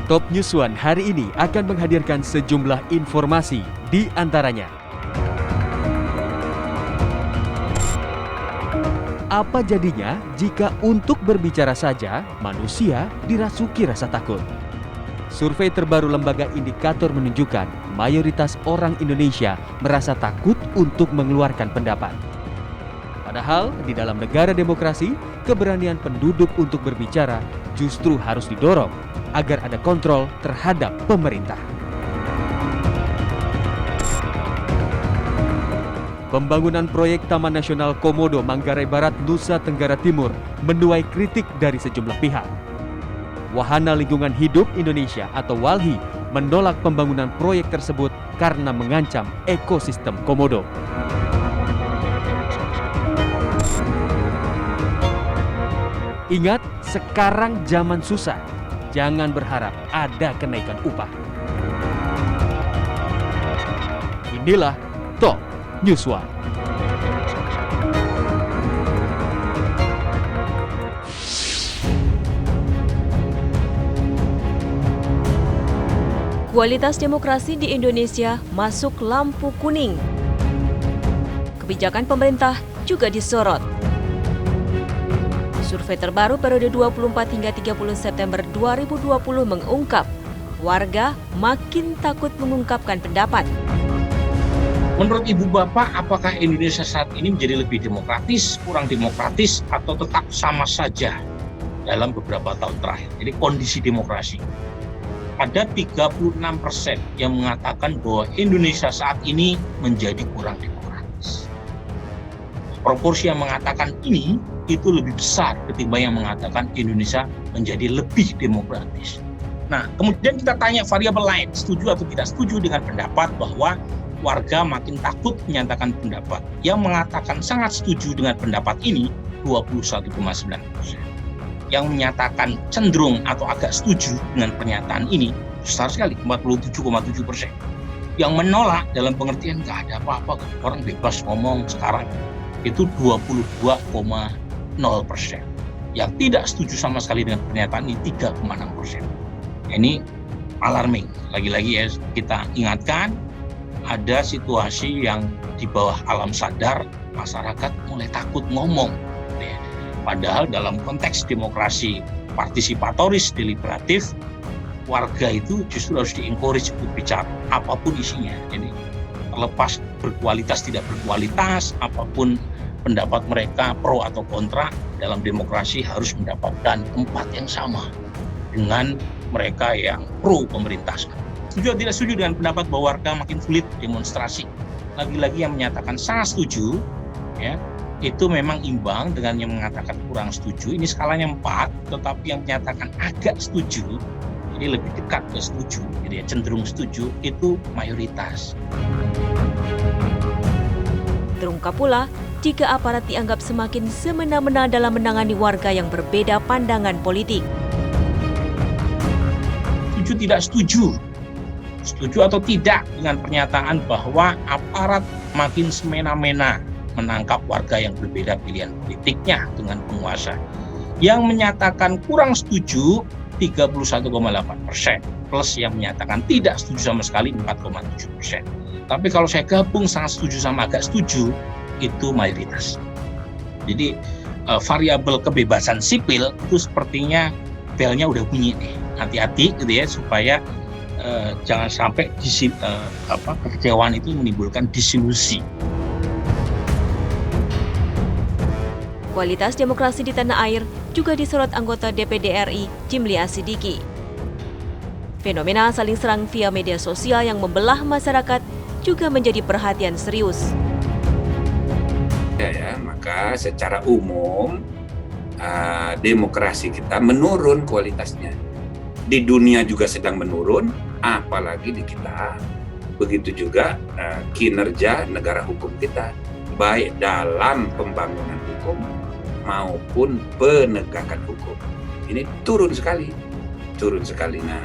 Top News One hari ini akan menghadirkan sejumlah informasi, di antaranya apa jadinya jika untuk berbicara saja manusia dirasuki rasa takut? Survei terbaru lembaga indikator menunjukkan mayoritas orang Indonesia merasa takut untuk mengeluarkan pendapat. Padahal di dalam negara demokrasi, keberanian penduduk untuk berbicara justru harus didorong agar ada kontrol terhadap pemerintah. Pembangunan proyek Taman Nasional Komodo Manggarai Barat, Nusa Tenggara Timur menuai kritik dari sejumlah pihak. Wahana Lingkungan Hidup Indonesia atau WALHI menolak pembangunan proyek tersebut karena mengancam ekosistem komodo. Ingat, sekarang zaman susah. Jangan berharap ada kenaikan upah. Inilah Top News One. Kualitas demokrasi di Indonesia masuk lampu kuning. Kebijakan pemerintah juga disorot. Survei terbaru periode 24 hingga 30 September 2020 mengungkap warga makin takut mengungkapkan pendapat. Menurut Ibu Bapak, apakah Indonesia saat ini menjadi lebih demokratis, kurang demokratis, atau tetap sama saja dalam beberapa tahun terakhir? Jadi kondisi demokrasi. Ada 36% yang mengatakan bahwa Indonesia saat ini menjadi kurang demokratis. Proporsi yang mengatakan ini itu lebih besar ketimbang yang mengatakan Indonesia menjadi lebih demokratis. Nah, kemudian kita tanya variabel lain, setuju atau tidak setuju dengan pendapat bahwa warga makin takut menyatakan pendapat. Yang mengatakan sangat setuju dengan pendapat ini 21,9%. Yang menyatakan cenderung atau agak setuju dengan pernyataan ini besar sekali, 47,7%. Yang menolak dalam pengertian nggak ada apa-apa, orang bebas ngomong sekarang, itu 22,0%. Yang tidak setuju sama sekali dengan pernyataan ini 3,6%. Ini alarming. Lagi-lagi ya kita ingatkan, ada situasi yang di bawah alam sadar masyarakat mulai takut ngomong. Padahal dalam konteks demokrasi partisipatoris deliberatif, warga itu justru harus di-encourage untuk bicara apapun isinya. Jadi terlepas berkualitas tidak berkualitas, apapun pendapat mereka pro atau kontra, dalam demokrasi harus mendapatkan tempat yang sama dengan mereka yang pro pemerintah. Setuju atau tidak setuju dengan pendapat bahwa warga makin sulit demonstrasi? Lagi-lagi yang menyatakan sangat setuju, ya, itu memang imbang dengan yang mengatakan kurang setuju. Ini skalanya 4, tetapi yang menyatakan agak setuju, jadi lebih dekat ke setuju, jadi cenderung setuju, itu mayoritas. Terungkap pula jika aparat dianggap semakin semena-mena dalam menangani warga yang berbeda pandangan politik. Setuju tidak setuju? Setuju atau tidak dengan pernyataan bahwa aparat makin semena-mena menangkap warga yang berbeda pilihan politiknya dengan penguasa? Yang menyatakan kurang setuju 31,8%, plus yang menyatakan tidak setuju sama sekali 4,7%. Tapi kalau saya gabung sangat setuju sama agak setuju, itu mayoritas. Jadi variabel kebebasan sipil itu sepertinya belnya udah bunyi nih. Hati-hati gitu ya, supaya jangan sampai kekecewaan itu menimbulkan disilusi. Kualitas demokrasi di tanah air juga disorot anggota DPD RI Jimli Asidiki. Fenomena saling serang via media sosial yang membelah masyarakat juga menjadi perhatian serius. Maka secara umum demokrasi kita menurun kualitasnya. Di dunia juga sedang menurun, apalagi di kita. Begitu juga kinerja negara hukum kita, baik dalam pembangunan hukum maupun penegakan hukum. Ini turun sekali. Nah,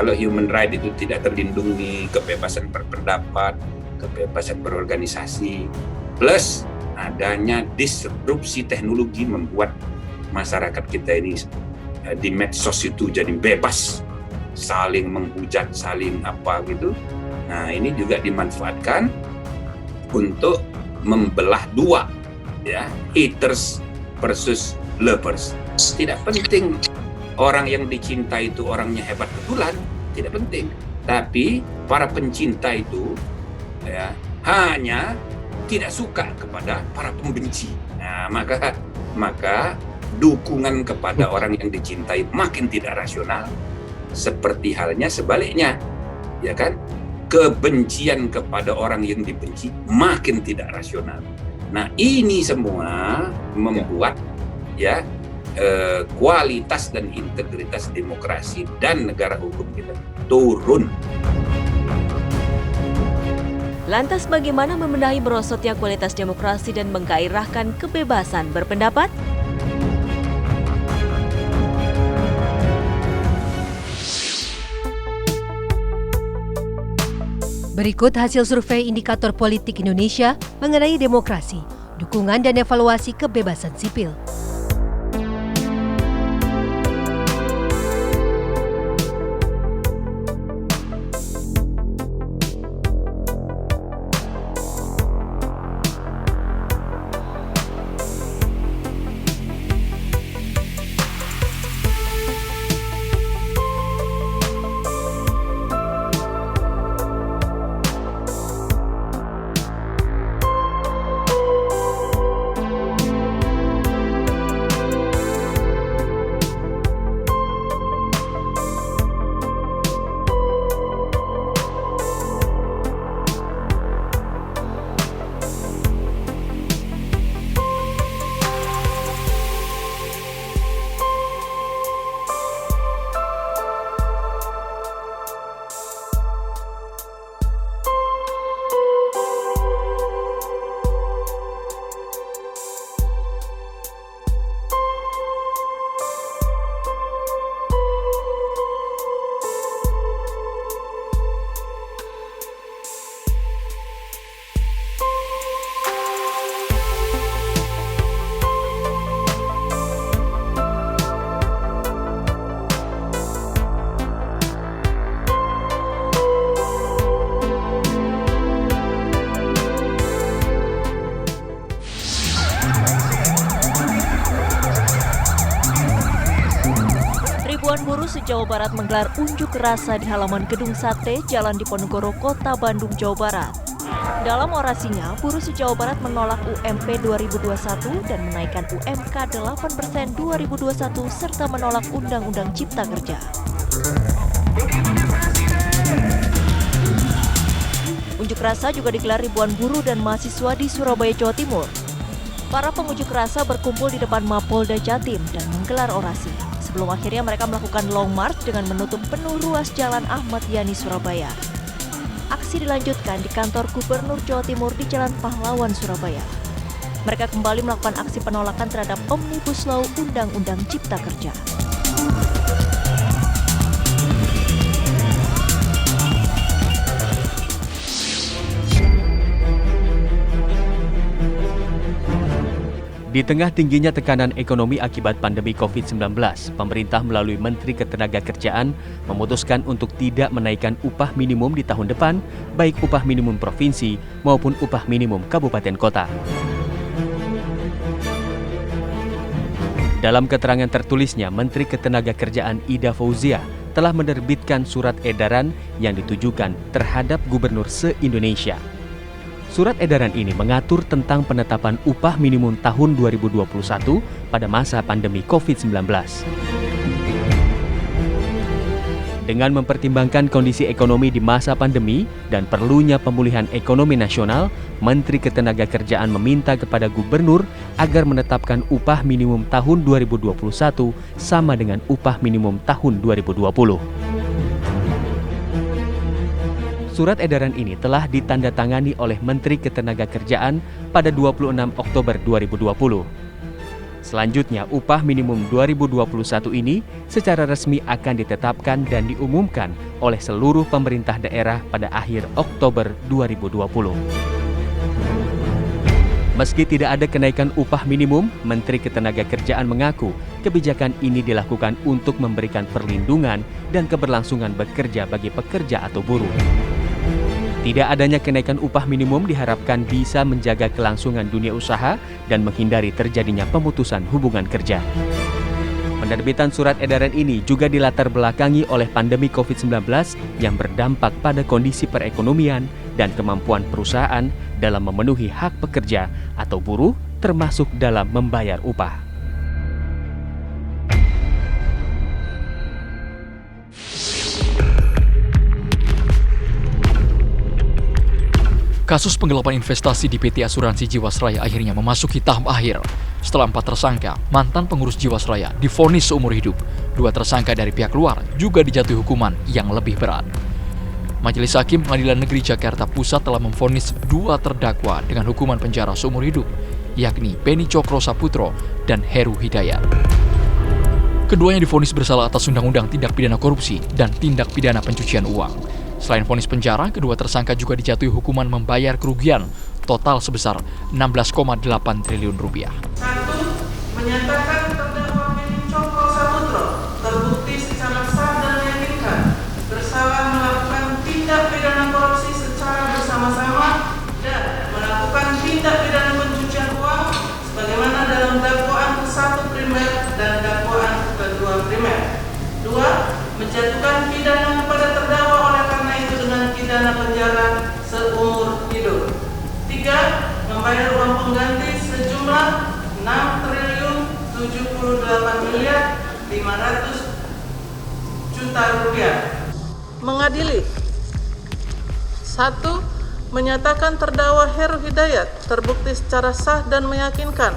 kalau human right itu tidak terlindungi, kebebasan berpendapat, kebebasan berorganisasi, plus adanya disrupsi teknologi membuat masyarakat kita ini di medsos itu jadi bebas saling menghujat, saling apa gitu. Nah, ini juga dimanfaatkan untuk membelah dua, ya, haters versus lovers. Tidak penting orang yang dicinta itu orangnya hebat betulan, tidak penting. Tapi para pencinta itu, ya, hanya tidak suka kepada para pembenci. Nah, maka dukungan kepada orang yang dicintai makin tidak rasional. Seperti halnya sebaliknya, ya kan? Kebencian kepada orang yang dibenci makin tidak rasional. Nah, ini semua membuat ya kualitas dan integritas demokrasi dan negara hukum kita turun. Lantas bagaimana membenahi merosotnya kualitas demokrasi dan menggairahkan kebebasan berpendapat? Berikut hasil survei Indikator Politik Indonesia mengenai demokrasi, dukungan dan evaluasi kebebasan sipil. Ribuan buruh se-Jawa Barat menggelar unjuk rasa di halaman Gedung Sate, Jalan Diponegoro, Kota Bandung, Jawa Barat. Dalam orasinya, buruh se-Jawa Barat menolak UMP 2021 dan menaikkan UMK 8% 2021 serta menolak Undang-Undang Cipta Kerja. Unjuk rasa juga digelar ribuan buruh dan mahasiswa di Surabaya, Jawa Timur. Para pengunjuk rasa berkumpul di depan Mapolda Jatim dan menggelar orasi. Sebelum akhirnya mereka melakukan long march dengan menutup penuh ruas Jalan Ahmad Yani, Surabaya. Aksi dilanjutkan di kantor Gubernur Jawa Timur di Jalan Pahlawan, Surabaya. Mereka kembali melakukan aksi penolakan terhadap Omnibus Law Undang-Undang Cipta Kerja. Di tengah tingginya tekanan ekonomi akibat pandemi COVID-19, pemerintah melalui Menteri Ketenagakerjaan memutuskan untuk tidak menaikkan upah minimum di tahun depan, baik upah minimum provinsi maupun upah minimum kabupaten kota. Dalam keterangan tertulisnya, Menteri Ketenagakerjaan Ida Fauzia telah menerbitkan surat edaran yang ditujukan terhadap gubernur se-Indonesia. Surat edaran ini mengatur tentang penetapan upah minimum tahun 2021 pada masa pandemi COVID-19. Dengan mempertimbangkan kondisi ekonomi di masa pandemi dan perlunya pemulihan ekonomi nasional, Menteri Ketenagakerjaan meminta kepada gubernur agar menetapkan upah minimum tahun 2021 sama dengan upah minimum tahun 2020. Surat edaran ini telah ditandatangani oleh Menteri Ketenagakerjaan pada 26 Oktober 2020. Selanjutnya, upah minimum 2021 ini secara resmi akan ditetapkan dan diumumkan oleh seluruh pemerintah daerah pada akhir Oktober 2020. Meski tidak ada kenaikan upah minimum, Menteri Ketenagakerjaan mengaku kebijakan ini dilakukan untuk memberikan perlindungan dan keberlangsungan bekerja bagi pekerja atau buruh. Tidak adanya kenaikan upah minimum diharapkan bisa menjaga kelangsungan dunia usaha dan menghindari terjadinya pemutusan hubungan kerja. Penerbitan surat edaran ini juga dilatar belakangi oleh pandemi COVID-19 yang berdampak pada kondisi perekonomian dan kemampuan perusahaan dalam memenuhi hak pekerja atau buruh, termasuk dalam membayar upah. Kasus penggelapan investasi di PT Asuransi Jiwasraya akhirnya memasuki tahap akhir. Setelah 4 tersangka, mantan pengurus Jiwasraya divonis seumur hidup. 2 tersangka dari pihak luar juga dijatuhi hukuman yang lebih berat. Majelis Hakim Pengadilan Negeri Jakarta Pusat telah memvonis 2 terdakwa dengan hukuman penjara seumur hidup, yakni Beni Cokro Saputro dan Heru Hidayat. Keduanya divonis bersalah atas Undang-Undang Tindak Pidana Korupsi dan Tindak Pidana Pencucian Uang. Selain vonis penjara, kedua tersangka juga dijatuhi hukuman membayar kerugian total sebesar 16,8 triliun rupiah. 1. Menyatakan terdakwa Beni Cokro Saputro terbukti secara sah dan meyakinkan bersalah melakukan tindak pidana korupsi secara bersama-sama dan melakukan tindak pidana pencucian uang sebagaimana dalam dakwaan ke-1 primer dan dakwaan ke-2 primer. 2. Menjatuhkan pidana kepada terdakwa oleh karena itu dengan pidana penjara seumur hidup. 3. Membayar uang pengganti sejumlah 6.078.500.000 rupiah. Mengadili. 1. Menyatakan terdakwa Heru Hidayat terbukti secara sah dan meyakinkan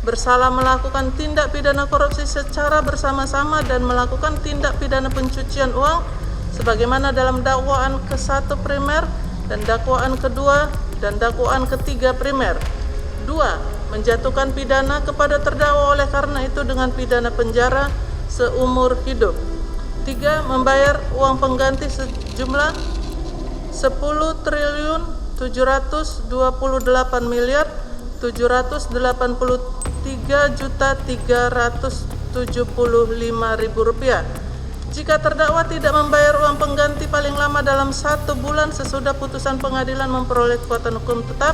bersalah melakukan tindak pidana korupsi secara bersama-sama dan melakukan tindak pidana pencucian uang sebagaimana dalam dakwaan ke-1 primer dan dakwaan ke-2 dan dakwaan ke-3 primer. 2. Menjatuhkan pidana kepada terdakwa oleh karena itu dengan pidana penjara seumur hidup. 3. Membayar uang pengganti sejumlah 10.728.375.000 rupiah. Jika terdakwa tidak membayar uang pengganti paling lama dalam 1 bulan sesudah putusan pengadilan memperoleh kekuatan hukum tetap,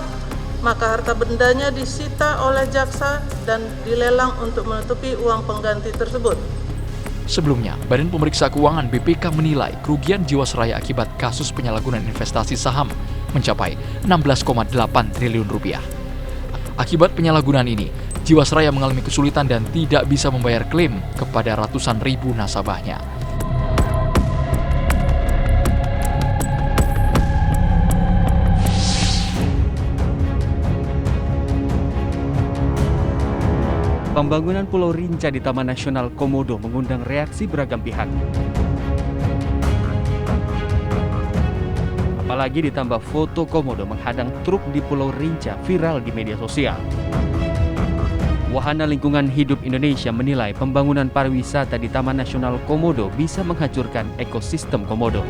maka harta bendanya disita oleh jaksa dan dilelang untuk menutupi uang pengganti tersebut. Sebelumnya, Badan Pemeriksa Keuangan BPK menilai kerugian Jiwasraya akibat kasus penyalahgunaan investasi saham mencapai 16,8 triliun rupiah. Akibat penyalahgunaan ini, Jiwasraya mengalami kesulitan dan tidak bisa membayar klaim kepada ratusan ribu nasabahnya. Pembangunan Pulau Rinca di Taman Nasional Komodo mengundang reaksi beragam pihak. Apalagi ditambah foto Komodo menghadang truk di Pulau Rinca viral di media sosial. Wahana Lingkungan Hidup Indonesia menilai pembangunan pariwisata di Taman Nasional Komodo bisa menghancurkan ekosistem Komodo.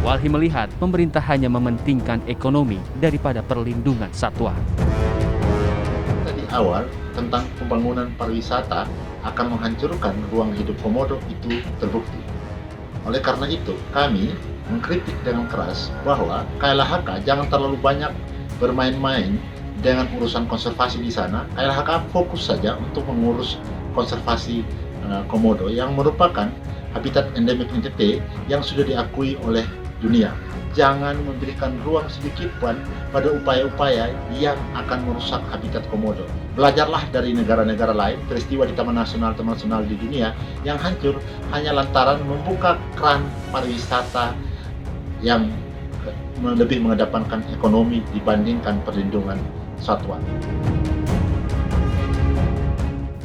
Walhi melihat pemerintah hanya mementingkan ekonomi daripada perlindungan satwa. Awal tentang pembangunan pariwisata akan menghancurkan ruang hidup Komodo itu terbukti. Oleh karena itu, kami mengkritik dengan keras bahwa KLHK jangan terlalu banyak bermain-main dengan urusan konservasi di sana. KLHK fokus saja untuk mengurus konservasi Komodo yang merupakan habitat endemik NTT yang sudah diakui oleh dunia. Jangan memberikan ruang sedikit pun pada upaya-upaya yang akan merusak habitat Komodo. Belajarlah dari negara-negara lain, peristiwa di taman nasional di dunia yang hancur hanya lantaran membuka keran pariwisata yang lebih mengedepankan ekonomi dibandingkan perlindungan satwa.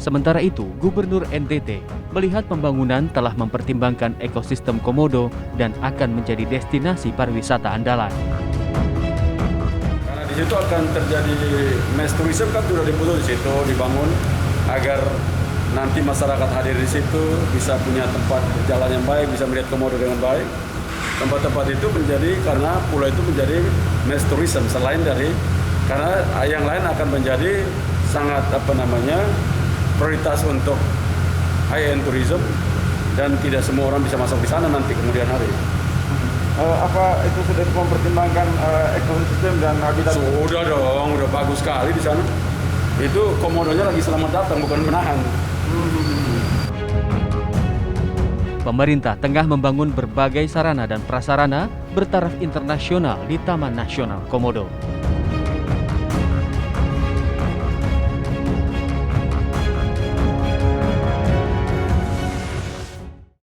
Sementara itu, Gubernur NTT melihat pembangunan telah mempertimbangkan ekosistem Komodo dan akan menjadi destinasi pariwisata andalan. Karena di situ akan terjadi mass tourism kan sudah diputus di situ dibangun agar nanti masyarakat hadir di situ bisa punya tempat berjalan yang baik, bisa melihat Komodo dengan baik. Tempat-tempat itu menjadi karena pulau itu menjadi mass tourism selain dari Karena yang lain akan menjadi sangat prioritas untuk high-end tourism dan tidak semua orang bisa masuk di sana nanti kemudian hari. Apa itu sudah mempertimbangkan ekosistem dan habitat? Sudah dong, udah bagus sekali di sana. Itu komodonya lagi selamat datang, bukan menahan. Pemerintah tengah membangun berbagai sarana dan prasarana bertaraf internasional di Taman Nasional Komodo.